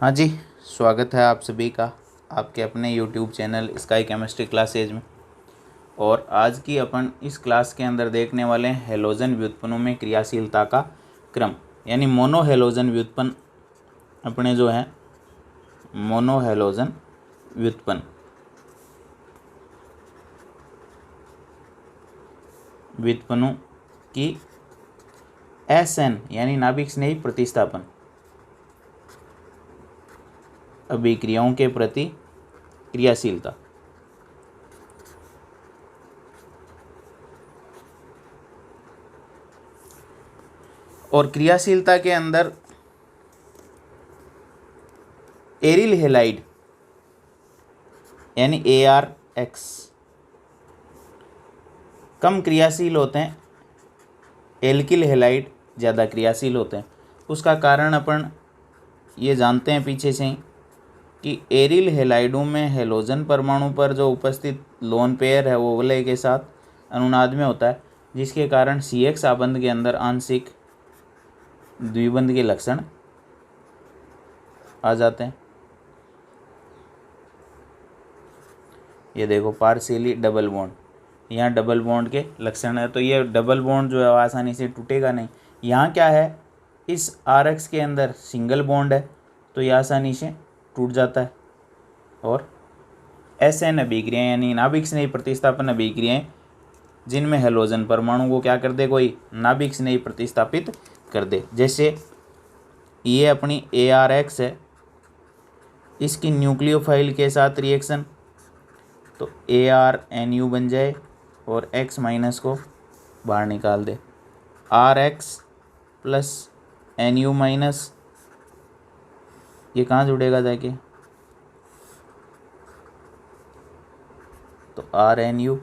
हाँ जी, स्वागत है आप सभी का आपके अपने YouTube channel sky chemistry classes में। और आज की अपन इस क्लास के अंदर देखने वाले हैं हेलोजन व्युत्पन्नों में क्रियाशीलता का क्रम, यानी मोनो हेलोजन व्युत्पन्न। अपने जो है मोनो हेलोजन व्युत्पन्न व्युत्पन्नों की SN यानी नाभिक स्नेही प्रतिस्थापन अभिक्रियाओं के प्रति क्रियाशीलता। और क्रियाशीलता के अंदर एरिल हेलाइड यानी ARX कम क्रियाशील होते हैं, एल्किल हेलाइड ज़्यादा क्रियाशील होते हैं। उसका कारण अपन ये जानते हैं पीछे से ही कि एरिल हेलाइडों में हेलोजन परमाणु पर जो उपस्थित लोन पेयर है वो वलय के साथ अनुनाद में होता है, जिसके कारण CX आबंध के अंदर आंशिक द्विबंध के लक्षण आ जाते हैं। ये देखो पार्शियली डबल बॉन्ड, यहाँ डबल बॉन्ड के लक्षण है, तो ये डबल बॉन्ड जो है आसानी से टूटेगा नहीं। यहाँ क्या है, इस RX के अंदर सिंगल बॉन्ड है तो ये आसानी से टूट जाता है। और SN अभिक्रियाएँ यानी नाभिक स्नेही प्रतिस्थापन अभिक्रियाएँ जिनमें हेलोजन परमाणु को क्या कर दे, कोई नाभिक स्नेही प्रतिस्थापित कर दे। जैसे ये अपनी ARX है, इसकी न्यूक्लियोफाइल के साथ रिएक्शन तो ARNU बन जाए और X माइनस को बाहर निकाल दे। RX प्लस NU माइनस ये कहाँ जुड़ेगा जाके, तो RNU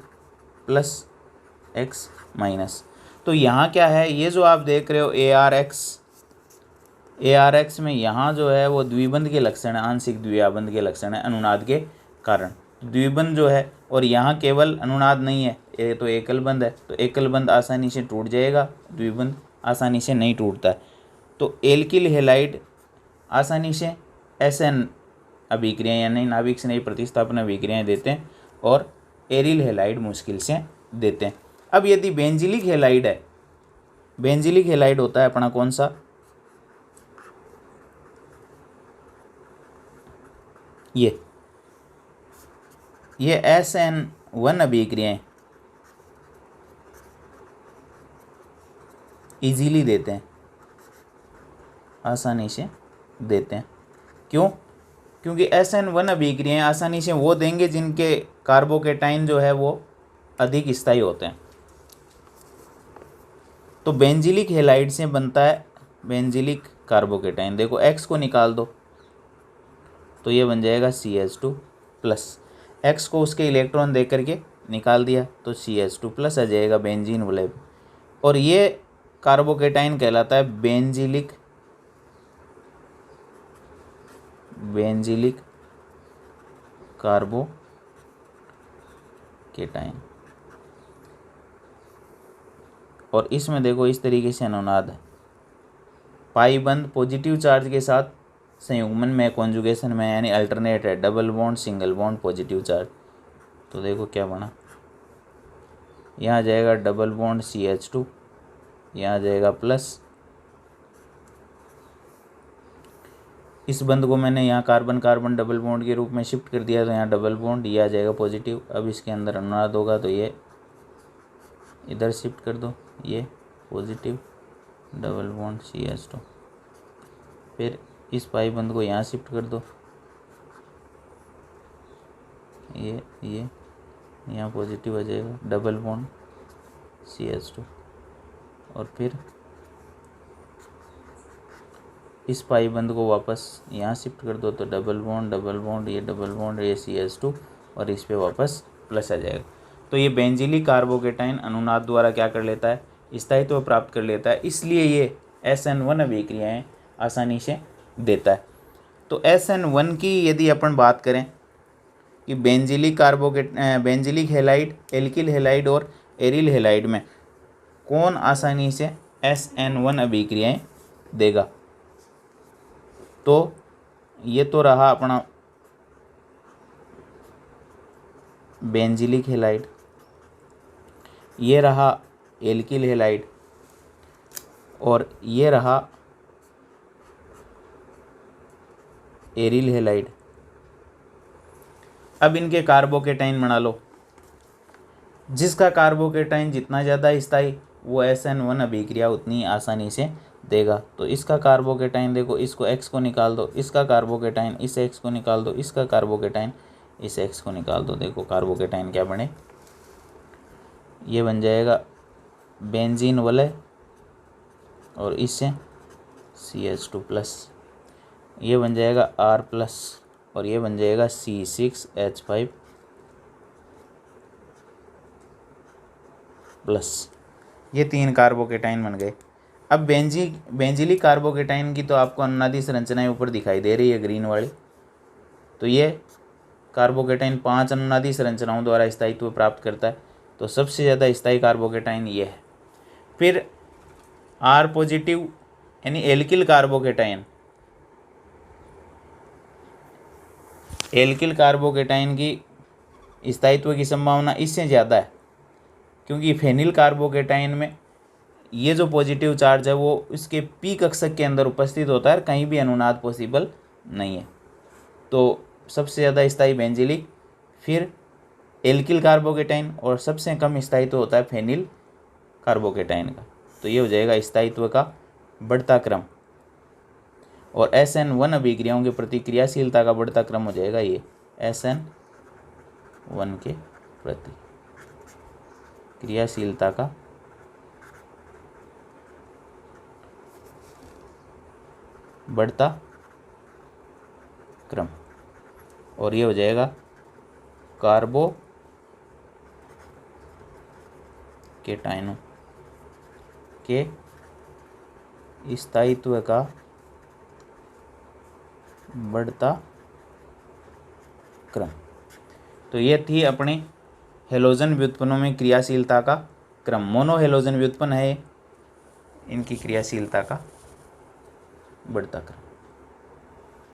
प्लस X माइनस। तो यहाँ क्या है, ये जो आप देख रहे हो ARX में यहाँ जो है वो द्विबंध के लक्षण है, आंशिक द्विआबंध के लक्षण है अनुनाद के कारण। द्विबंध जो है, और यहाँ केवल अनुनाद नहीं है, ये तो एकल बंध है, तो एकल बंध आसानी से टूट जाएगा, द्विबंध आसानी से नहीं टूटता है। तो एल्किल हेलाइड आसानी से SN अभिक्रियाएँ यानी नाभिक स्नेही प्रतिस्थापन अभिक्रियाएँ देते हैं, और एरिल हेलाइड मुश्किल से देते हैं। अब यदि बेंजिलिक हेलाइड है, बेंजिलिक हेलाइड होता है अपना कौन सा, ये SN1 अभिक्रियाएँ इजीली देते हैं, आसानी से देते हैं। क्यों? क्योंकि SN1 अभिक्रियाएँ आसानी से वो देंगे जिनके कार्बोकेटाइन जो है वो अधिक स्थायी होते हैं। तो बेंजिलिक हेलाइड से बनता है बेंजिलिक कार्बोकेटाइन। देखो X को निकाल दो तो ये बन जाएगा CH2 प्लस, X को उसके इलेक्ट्रॉन दे करके निकाल दिया तो CH2 प्लस आ जाएगा बेंजीन वलय। और ये कार्बोकेटाइन कहलाता है बेंजिलिक कार्बोकेटाइन। और इसमें देखो इस तरीके से अनुनाद है, पाई बंध पॉजिटिव चार्ज के साथ संयुग्मन में, कॉन्जुगेशन में, यानी अल्टरनेट है, double bond single bond positive charge. तो देखो क्या बना, यहाँ आ जाएगा डबल बॉन्ड CH2, यहाँ आ जाएगा प्लस, इस बंध को मैंने यहाँ कार्बन कार्बन डबल बॉन्ड के रूप में शिफ्ट कर दिया तो यहाँ डबल बॉन्ड, ये आ जाएगा पॉजिटिव। अब इसके अंदर अनुनाद होगा तो ये इधर शिफ्ट कर दो, ये पॉजिटिव डबल बॉन्ड CH2। फिर इस पाई बंध को यहाँ शिफ्ट कर दो, ये यहाँ पॉजिटिव आ जाएगा डबल बॉन्ड CH2। और फिर इस पाई बंध को वापस यहाँ शिफ्ट कर दो तो डबल बॉन्ड ये डबल बॉन्ड, ये CH2, और इस पे वापस प्लस आ जाएगा। तो ये बेंजिलिक कार्बोकेटाइन अनुनाद द्वारा क्या कर लेता है, स्थायित्व प्राप्त कर लेता है, इसलिए ये SN1 अभिक्रियाएँ आसानी से देता है। तो SN1 की यदि अपन बात करें कि बेंजिलिक हेलाइड, एल्किल हेलाइड और एरिल हेलाइड में कौन आसानी से SN1 अभिक्रियाएँ देगा, तो ये तो रहा अपना बेंजिलिक हैलाइड, ये रहा एल्किल हैलाइड, और ये रहा एरिल हैलाइड। अब इनके कार्बोकेटाइन बना लो। जिसका कार्बोकेटाइन जितना ज़्यादा स्थायी वो SN1 अभिक्रिया उतनी आसानी से देगा। तो इसका कार्बोकेटाइन देखो, इसको X को निकाल दो, इसका कार्बोकेटाइन इस X को निकाल दो, इसका कार्बोकेटाइन इस X को निकाल दो। देखो कार्बोकेटाइन क्या बने, ये बन जाएगा बेंजीन वलय और इससे CH2+, ये बन जाएगा R+ और ये बन जाएगा C6H5+। ये 3 कार्बोकेटाइन बन गए। अब बेंजिलिक कार्बोकेटाइन की तो आपको अनुनादी संरचनाएं ऊपर दिखाई दे रही है ग्रीन वाली। तो ये कार्बोकेटाइन 5 अनुनादी संरचनाओं द्वारा स्थायित्व प्राप्त करता है। तो सबसे ज़्यादा स्थायी कार्बोकेटाइन ये है। फिर R+ यानी एल्किल कार्बोकेटाइन, एल्किल कार्बोकेटाइन की स्थायित्व की संभावना इससे ज़्यादा है, क्योंकि फेनिल कार्बोकेटाइन में ये जो पॉजिटिव चार्ज है वो इसके पी कक्षक के अंदर उपस्थित होता है, कहीं भी अनुनाद पॉसिबल नहीं है। तो सबसे ज़्यादा स्थायी बेंजिलिक, फिर एल्किल कार्बोकेटाइन, और सबसे कम स्थायित्व होता है फेनिल कार्बोकेटाइन का। तो ये हो जाएगा स्थायित्व का बढ़ता क्रम, और SN1 अभिक्रियाओं की प्रतिक्रियाशीलता का बढ़ता क्रम हो जाएगा ये SN1 के प्रति क्रियाशीलता का बढ़ता क्रम, और ये हो जाएगा कार्बोकेटाइनों के स्थायित्व का बढ़ता क्रम। तो ये थी अपनी हेलोजन व्युत्पन्नों में क्रियाशीलता का क्रम। मोनो हेलोजन व्युत्पन्न है इनकी क्रियाशीलता का बढ़ता क्रम।